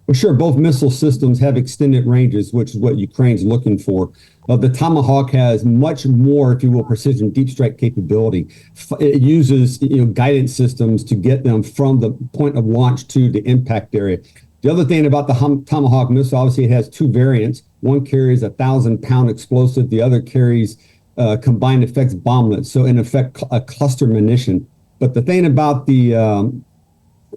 Well, sure, both missile systems have extended ranges, which is what Ukraine's looking for. The Tomahawk has much more, if you will, precision deep strike capability. It uses guidance systems to get them from the point of launch to the impact area. The other thing about the Tomahawk missile, obviously, it has two variants. One carries a 1,000-pound explosive. The other carries combined effects bomblets. So in effect, a cluster munition. But the thing about the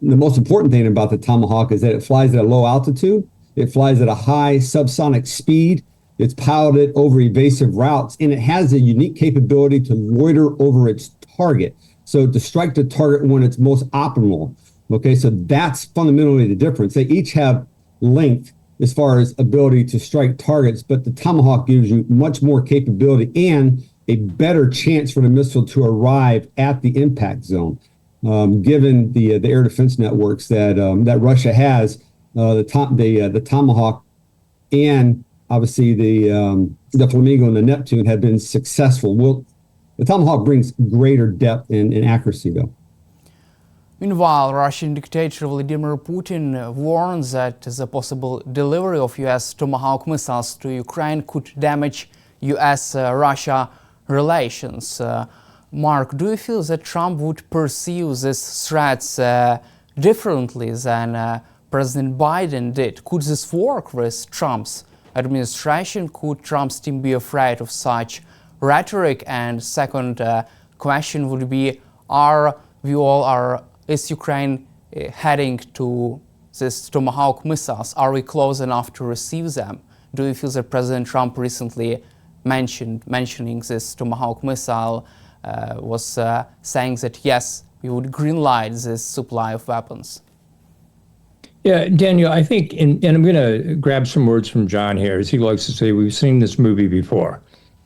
most important thing about the Tomahawk is that it flies at a low altitude. It flies at a high subsonic speed. It's piloted over evasive routes, and it has a unique capability to loiter over its target. So to strike the target when it's most optimal. Okay, so that's fundamentally the difference. They each have length as far as ability to strike targets, but the Tomahawk gives you much more capability and a better chance for the missile to arrive at the impact zone. Given the air defense networks that Russia has, the Tomahawk and obviously the Flamingo and the Neptune have been successful. The Tomahawk brings greater depth and accuracy, though. Meanwhile, Russian dictator Vladimir Putin warns that the possible delivery of U.S. Tomahawk missiles to Ukraine could damage U.S.-Russia relations. Mark, do you feel that Trump would pursue these threats differently than President Biden did? Could this work with Trump's administration? Could Trump's team be afraid of such rhetoric? And second question would be, is Ukraine heading to these Tomahawk missiles? Are we close enough to receive them? Do you feel that President Trump recently mentioning this Tomahawk missile was saying that, yes, we would greenlight this supply of weapons? Yeah, Daniel, I think, and I'm going to grab some words from John here, as he likes to say, we've seen this movie before.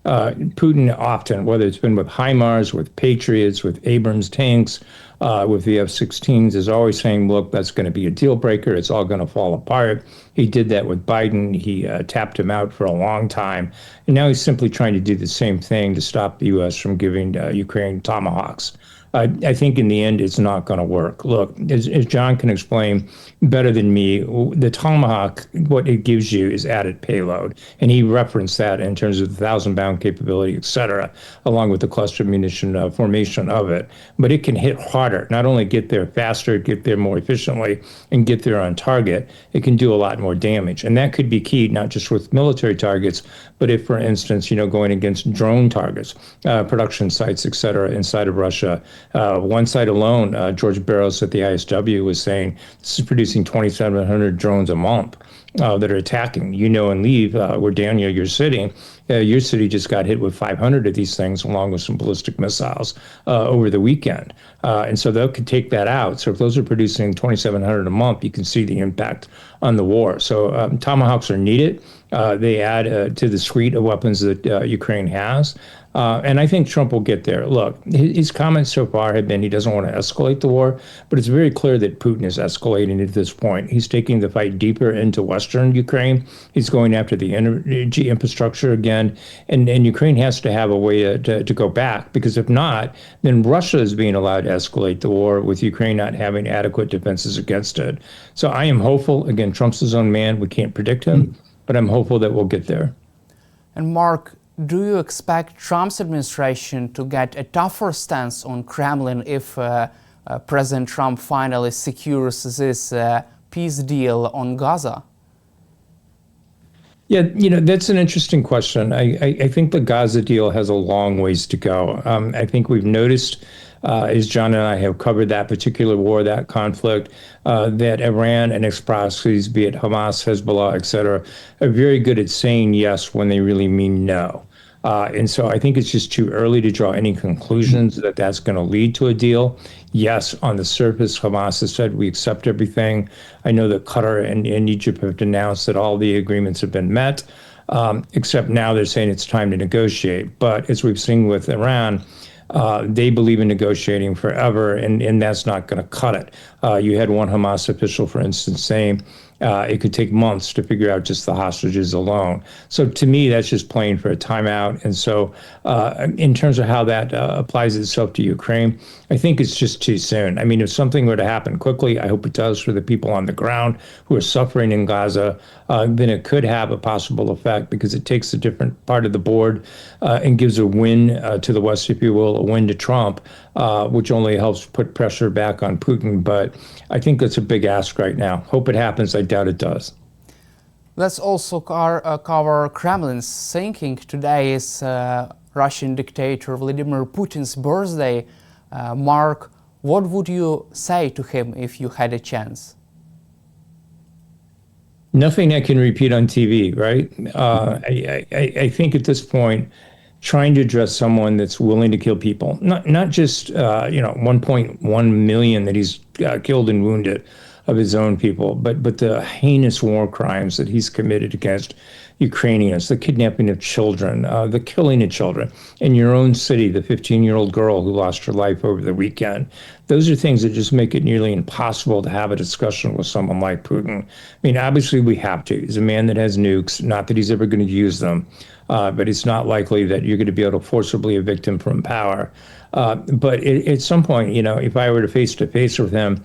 Putin often, whether it's been with HIMARS, with Patriots, with Abrams tanks, with the F-16s, is always saying, look, that's going to be a deal breaker. It's all going to fall apart. He did that with Biden. He tapped him out for a long time. And now he's simply trying to do the same thing to stop the U.S. from giving Ukraine Tomahawks. I think in the end, it's not going to work. Look, as John can explain better than me, the Tomahawk, what it gives you is added payload. And he referenced that in terms of the 1,000-pound capability, et cetera, along with the cluster munition formation of it. But it can hit harder, not only get there faster, get there more efficiently, and get there on target. It can do a lot more damage. And that could be key, not just with military targets, but if, for instance, going against drone targets, production sites, et cetera, inside of Russia. One site alone, George Barrows at the ISW was saying this is producing 2,700 drones a month that are attacking, and Lviv, where Daniel, you're sitting. Your city just got hit with 500 of these things, along with some ballistic missiles over the weekend. And so they could take that out. So if those are producing 2,700 a month, you can see the impact on the war. So Tomahawks are needed. They add to the suite of weapons that Ukraine has. And I think Trump will get there. Look, his comments so far have been he doesn't want to escalate the war, but it's very clear that Putin is escalating at this point. He's taking the fight deeper into Western Ukraine. He's going after the energy infrastructure again. And Ukraine has to have a way to go back, because if not, then Russia is being allowed to escalate the war with Ukraine not having adequate defenses against it. So I am hopeful. Again, Trump's his own man. We can't predict him, but I'm hopeful that we'll get there. And Mark, do you expect Trump's administration to get a tougher stance on Kremlin if President Trump finally secures this peace deal on Gaza? Yeah, that's an interesting question. I think the Gaza deal has a long ways to go. I think we've noticed, as John and I have covered that particular war, that conflict, that Iran and its proxies, be it Hamas, Hezbollah, et cetera, are very good at saying yes when they really mean no. And so I think it's just too early to draw any conclusions that that's going to lead to a deal. Yes, on the surface, Hamas has said we accept everything. I know that Qatar and Egypt have announced that all the agreements have been met, except now they're saying it's time to negotiate. But as we've seen with Iran, they believe in negotiating forever, and that's not going to cut it. You had one Hamas official, for instance, saying It could take months to figure out just the hostages alone. So to me, that's just playing for a timeout. And so in terms of how that applies itself to Ukraine, I think it's just too soon. I mean, if something were to happen quickly, I hope it does for the people on the ground who are suffering in Gaza, then it could have a possible effect because it takes a different part of the board and gives a win to the West, if you will, a win to Trump, which only helps put pressure back on Putin. But I think that's a big ask right now. Hope it happens. I doubt it does. Let's also cover Kremlin's thinking. Today is Russian dictator Vladimir Putin's birthday. Mark, what would you say to him if you had a chance? Nothing I can repeat on TV, right? I think at this point, trying to address someone that's willing to kill people, not just 1.1 million that he's killed and wounded of his own people, but the heinous war crimes that he's committed against Ukrainians, the kidnapping of children, the killing of children. In your own city, the 15-year-old girl who lost her life over the weekend. Those are things that just make it nearly impossible to have a discussion with someone like Putin. I mean, obviously we have to. He's a man that has nukes, not that he's ever going to use them, but it's not likely that you're going to be able to forcibly evict him from power. But at some point, if I were to face-to-face with him,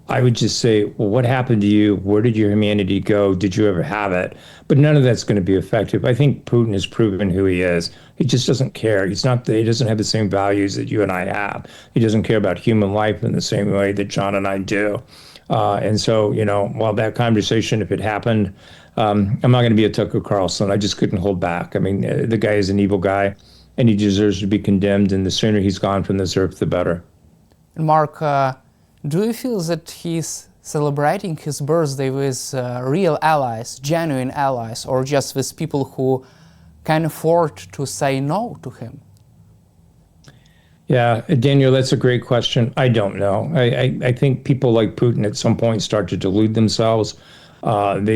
I would just say, well, what happened to you? Where did your humanity go? Did you ever have it? But none of that's going to be effective. I think Putin has proven who he is. He just doesn't care. He doesn't have the same values that you and I have. He doesn't care about human life in the same way that John and I do. And so, while that conversation, if it happened, I'm not going to be a Tucker Carlson. I just couldn't hold back. I mean, the guy is an evil guy, and he deserves to be condemned. And the sooner he's gone from this earth, the better. And Mark, do you feel that he's celebrating his birthday with real allies, genuine allies, or just with people who can afford to say no to him? Yeah, Daniel, that's a great question. I don't know. I think people like Putin at some point start to delude themselves. Russian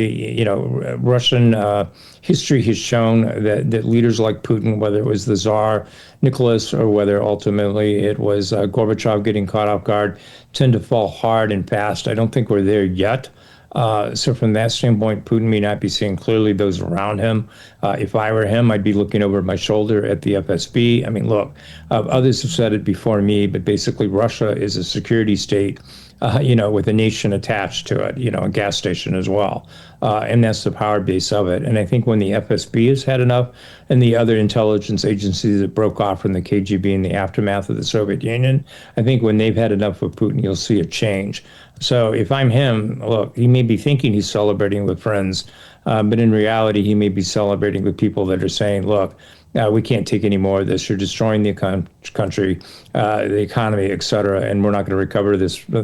history has shown that leaders like Putin, whether it was the Tsar Nicholas or whether ultimately it was Gorbachev getting caught off guard, tend to fall hard and fast. I don't think we're there yet. So from that standpoint, Putin may not be seeing clearly those around him. If I were him, I'd be looking over my shoulder at the FSB. I mean, look, others have said it before me, but basically Russia is a security state, with a nation attached to it, a gas station as well. And that's the power base of it. And I think when the FSB has had enough, and the other intelligence agencies that broke off from the KGB in the aftermath of the Soviet Union, I think when they've had enough of Putin, you'll see a change. So if I'm him, look, he may be thinking he's celebrating with friends, but in reality, he may be celebrating with people that are saying, look, we can't take any more of this. You're destroying the country, the economy, et cetera, and we're not going to recover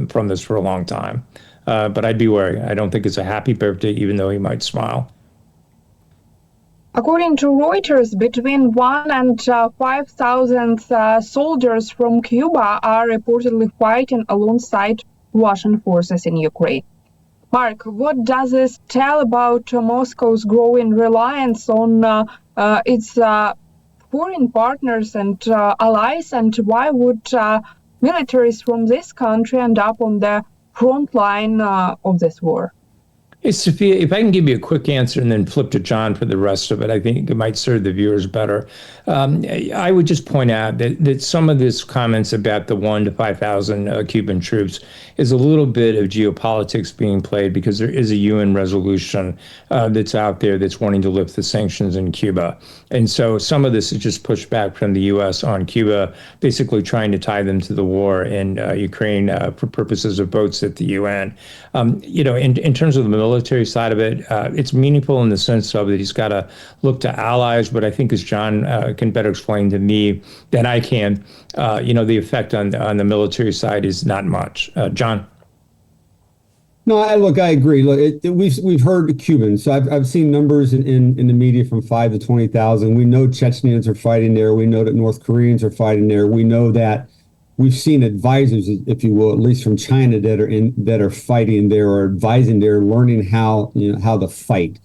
from this for a long time. But I'd be wary. I don't think it's a happy birthday, even though he might smile. According to Reuters, between 1,000 and 5,000 soldiers from Cuba are reportedly fighting alongside Russian forces in Ukraine. Mark, what does this tell about Moscow's growing reliance on its foreign partners and allies, and why would militaries from this country end up on the front line of this war? Hey, Sofia, if I can give you a quick answer and then flip to John for the rest of it, I think it might serve the viewers better. I would just point out that some of this comments about the 1,000 to 5,000 Cuban troops is a little bit of geopolitics being played because there is a UN resolution that's out there that's wanting to lift the sanctions in Cuba. And so some of this is just pushed back from the U.S. on Cuba, basically trying to tie them to the war in Ukraine for purposes of votes at the UN. In terms of the military side of it, it's meaningful in the sense of that he's got to look to allies, but I think as John can better explain to me than I can, the effect on the military side is not much. John? No, I agree. Look, we've heard Cubans. So I've seen numbers in the media from 5 to 20,000. We know Chechens are fighting there. We know that North Koreans are fighting there. We know that we've seen advisors, if you will, at least from China, that are fighting there or advising there, learning how to fight.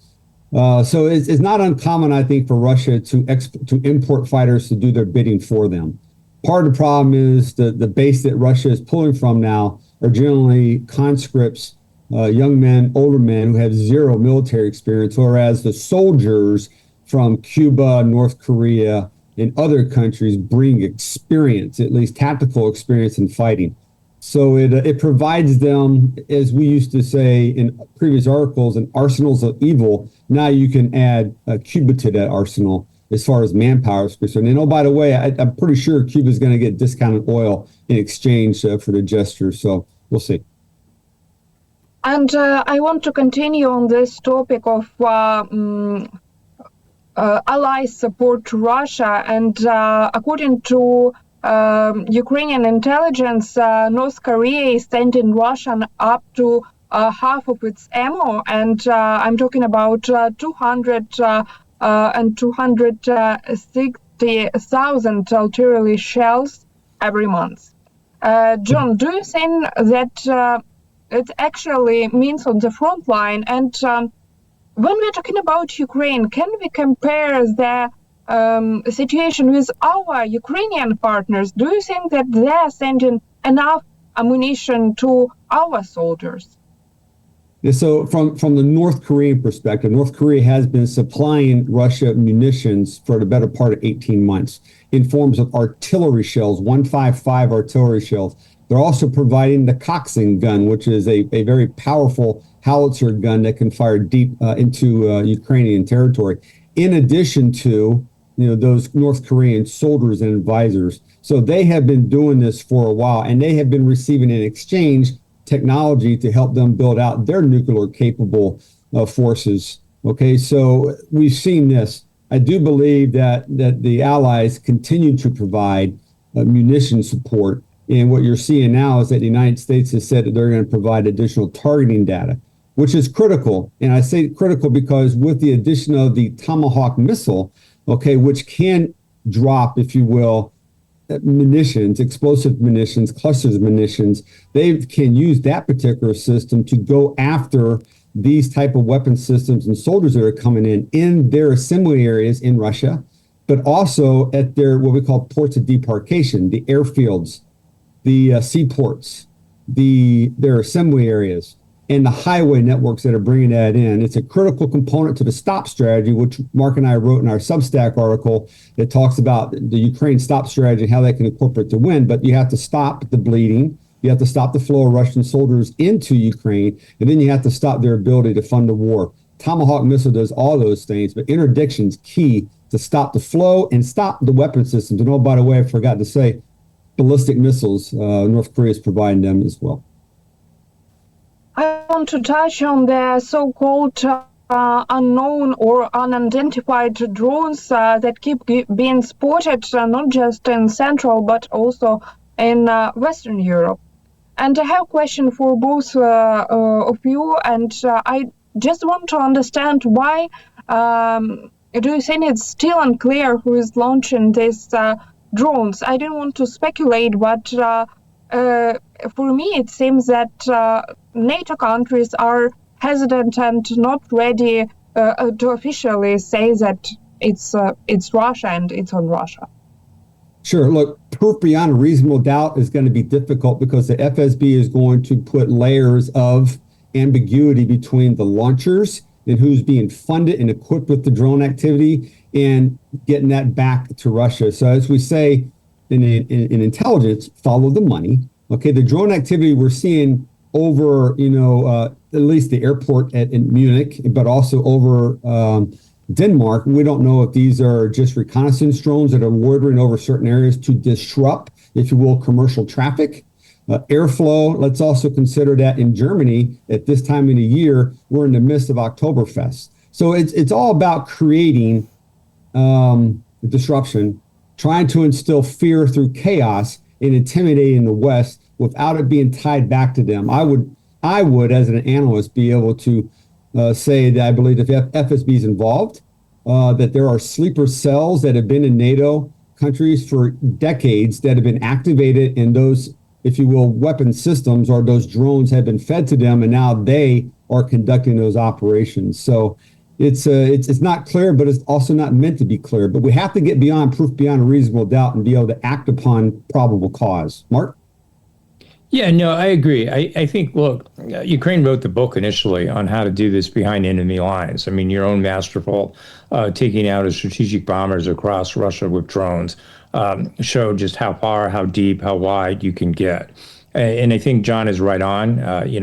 So it's not uncommon, I think, for Russia to import fighters to do their bidding for them. Part of the problem is the base that Russia is pulling from now are generally conscripts young men, older men who have zero military experience, whereas the soldiers from Cuba, North Korea, and other countries bring experience, at least tactical experience in fighting. So it provides them, as we used to say in previous articles, an arsenals of evil. Now you can add Cuba to that arsenal as far as manpower is concerned. And oh, by the way, I'm pretty sure Cuba is going to get discounted oil in exchange for the gesture. So we'll see. And I want to continue on this topic of allies support to Russia. And according to Ukrainian intelligence, North Korea is sending Russian up to half of its ammo. And I'm talking about 200 and 260,000 artillery shells every month. John, do you think that it actually means on the front line? And when we're talking about Ukraine, can we compare the situation with our Ukrainian partners? Do you think that they're sending enough ammunition to our soldiers? Yeah, so from the North Korean perspective, North Korea has been supplying Russia munitions for the better part of 18 months in forms of artillery shells, 155 artillery shells. They're also providing the Coxing gun, which is a very powerful howitzer gun that can fire deep into Ukrainian territory, in addition to those North Korean soldiers and advisors. So they have been doing this for a while, and they have been receiving in exchange technology to help them build out their nuclear capable forces. Okay, so we've seen this. I do believe that the allies continue to provide munition support. And what you're seeing now is that the United States has said that they're going to provide additional targeting data, which is critical. And I say critical because with the addition of the Tomahawk missile, okay, which can drop, if you will, munitions, explosive munitions, clusters of munitions, they can use that particular system to go after these type of weapon systems and soldiers that are coming in their assembly areas in Russia, but also at their what we call ports of debarkation, the airfields, the seaports, their assembly areas, and the highway networks that are bringing that in. It's a critical component to the STOP strategy, which Mark and I wrote in our Substack article that talks about the Ukraine STOP strategy and how they can incorporate to win. But you have to stop the bleeding. You have to stop the flow of Russian soldiers into Ukraine, and then you have to stop their ability to fund the war. Tomahawk missile does all those things, but interdiction's key to stop the flow and stop the weapon systems. And oh, by the way, I forgot to say, ballistic missiles, North Korea is providing them as well. I want to touch on the so-called unknown or unidentified drones that keep being spotted not just in Central but also in Western Europe. And I have a question for both of you, and I just want to understand why do you think it's still unclear who is launching these drones? I don't want to speculate, but for me it seems that NATO countries are hesitant and not ready to officially say that it's Russia and it's on Russia. Sure. Look, proof beyond a reasonable doubt is going to be difficult because the FSB is going to put layers of ambiguity between the launchers and who's being funded and equipped with the drone activity and getting that back to Russia. So as we say in intelligence, follow the money. Okay, the drone activity we're seeing over, at least the airport in Munich, but also over Denmark. We don't know if these are just reconnaissance drones that are loitering over certain areas to disrupt, if you will, commercial traffic. Airflow, let's also consider that in Germany at this time of the year, we're in the midst of Oktoberfest. So it's all about creating disruption, trying to instill fear through chaos and intimidating the West without it being tied back to them. I would, as an analyst, be able to say that I believe if FSB is involved, that there are sleeper cells that have been in NATO countries for decades that have been activated, and those, if you will, weapon systems or those drones have been fed to them, and now they are conducting those operations. So it's not clear, but it's also not meant to be clear. But we have to get beyond proof beyond a reasonable doubt and be able to act upon probable cause. Mark? Yeah, no, I agree. I think, look, Ukraine wrote the book initially on how to do this behind enemy lines. I mean, your own masterful taking out of strategic bombers across Russia with drones showed just how far, how deep, how wide you can get. And I think John is right on.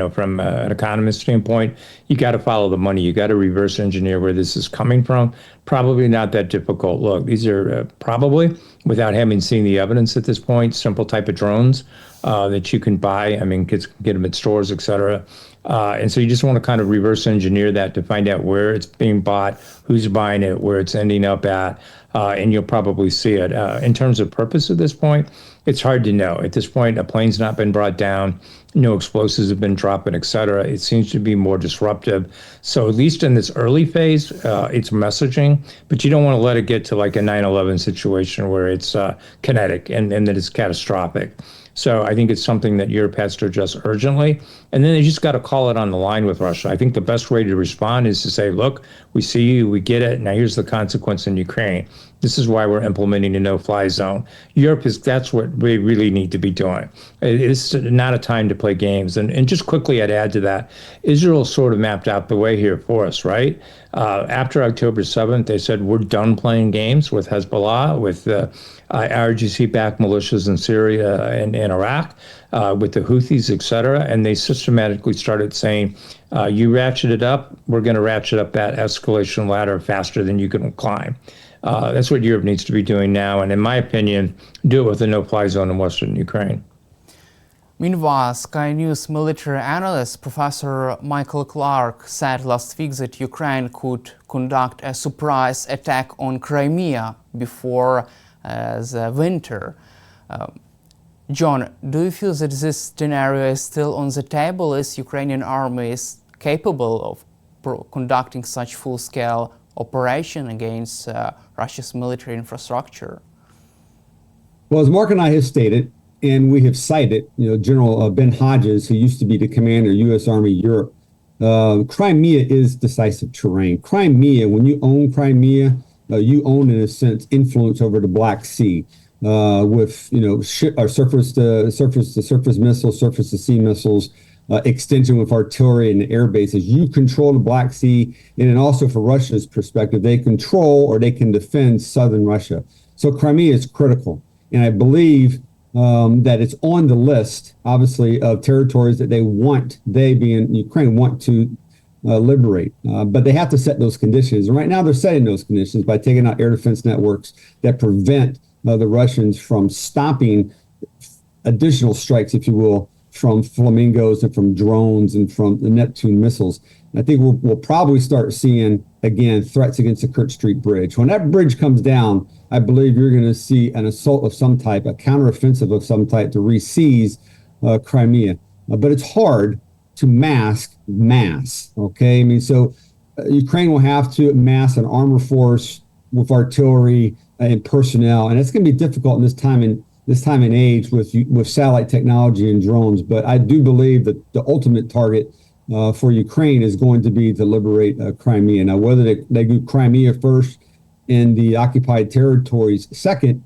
From an economist standpoint, you got to follow the money. You got to reverse engineer where this is coming from. Probably not that difficult. Look, these are probably, without having seen the evidence at this point, simple type of drones that you can buy. I mean, kids can get them at stores, et cetera. And so you just want to kind of reverse engineer that to find out where it's being bought, who's buying it, where it's ending up at, and you'll probably see it. In terms of purpose at this point, it's hard to know. At this point, a plane's not been brought down, no explosives have been dropped, et cetera. It seems to be more disruptive. So at least in this early phase, it's messaging, but you don't want to let it get to like a 9/11 situation where it's kinetic and that it's catastrophic. So I think it's something that Europe has to address urgently. And then they just got to call it on the line with Russia. I think the best way to respond is to say, look, we see you, we get it. Now here's the consequence in Ukraine. This is why we're implementing a no-fly zone. That's what we really need to be doing. It's not a time to play games. And just quickly, I'd add to that, Israel sort of mapped out the way here for us, right? After October 7th, they said, we're done playing games with Hezbollah, with IRGC-backed militias in Syria and Iraq, with the Houthis, et cetera. And they systematically started saying, you ratchet it up, we're going to ratchet up that escalation ladder faster than you can climb. That's what Europe needs to be doing now. And in my opinion, do it with a no-fly zone in Western Ukraine. Meanwhile, Sky News military analyst Professor Michael Clark said last week that Ukraine could conduct a surprise attack on Crimea before the winter. John, do you feel that this scenario is still on the table? Is Ukrainian army is capable of conducting such full-scale operation against Russia's military infrastructure? Well, as Mark and I have stated, and we have cited, General Ben Hodges, who used to be the commander of U.S. Army Europe, Crimea is decisive terrain. Crimea, when you own Crimea, you own, in a sense, influence over the Black Sea with, surface-to-surface missiles, surface-to-sea missiles, extension with artillery and air bases. You control the Black Sea, and then also from Russia's perspective, they control or they can defend southern Russia. So Crimea is critical, and I believe that it's on the list, obviously, of territories that they being Ukraine, want to liberate. But they have to set those conditions. And right now they're setting those conditions by taking out air defense networks that prevent the Russians from stopping additional strikes, if you will, from flamingos and from drones and from the Neptune missiles. And I think we'll probably start seeing, again, threats against the Kerch Street Bridge. When that bridge comes down, I believe you're going to see an assault of some type, a counteroffensive of some type to re-seize Crimea. But it's hard to mask mass, okay? I mean, so Ukraine will have to mass an armor force with artillery and personnel, and it's going to be difficult in this time and age with satellite technology and drones. But I do believe that the ultimate target for Ukraine is going to be to liberate Crimea. Now, whether they do Crimea first and the occupied territories second,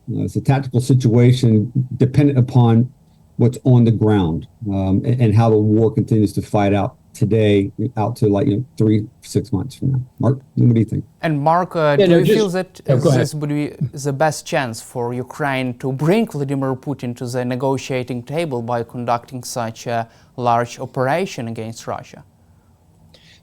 it's a tactical situation dependent upon what's on the ground and how the war continues to fight out today out to 3-6 months from now. Mark, what do you think? And Mark, do you feel that this would be the best chance for Ukraine to bring Vladimir Putin to the negotiating table by conducting such a large operation against Russia?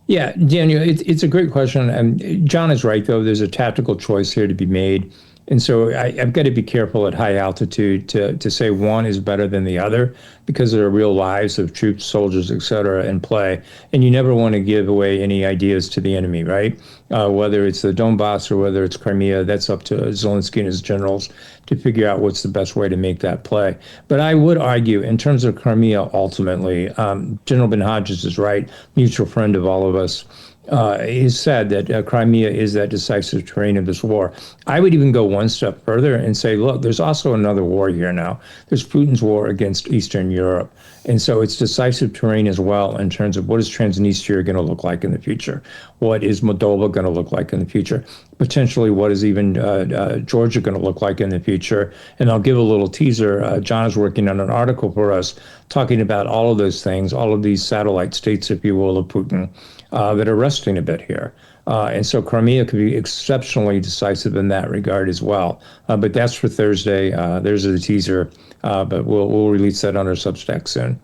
Yeah, Daniel, it's a great question. And John is right, though. There's a tactical choice here to be made. And so I've got to be careful at high altitude to say one is better than the other, because there are real lives of troops, soldiers, et cetera, in play. And you never want to give away any ideas to the enemy, right? Whether it's the Donbass or whether it's Crimea, that's up to Zelensky and his generals to figure out what's the best way to make that play. But I would argue, in terms of Crimea, ultimately, General Ben Hodges is right, mutual friend of all of us. he said that Crimea is that decisive terrain of this war. I would even go one step further and say, look, there's also another war here now. There's Putin's war against Eastern Europe. And so it's decisive terrain as well in terms of what is Transnistria going to look like in the future? What is Moldova going to look like in the future? Potentially, what is even Georgia going to look like in the future? And I'll give a little teaser. John is working on an article for us talking about all of those things, all of these satellite states, if you will, of Putin that are resting a bit here. And so Crimea could be exceptionally decisive in that regard as well. But that's for Thursday. There's the teaser, but we'll release that on our Substack soon.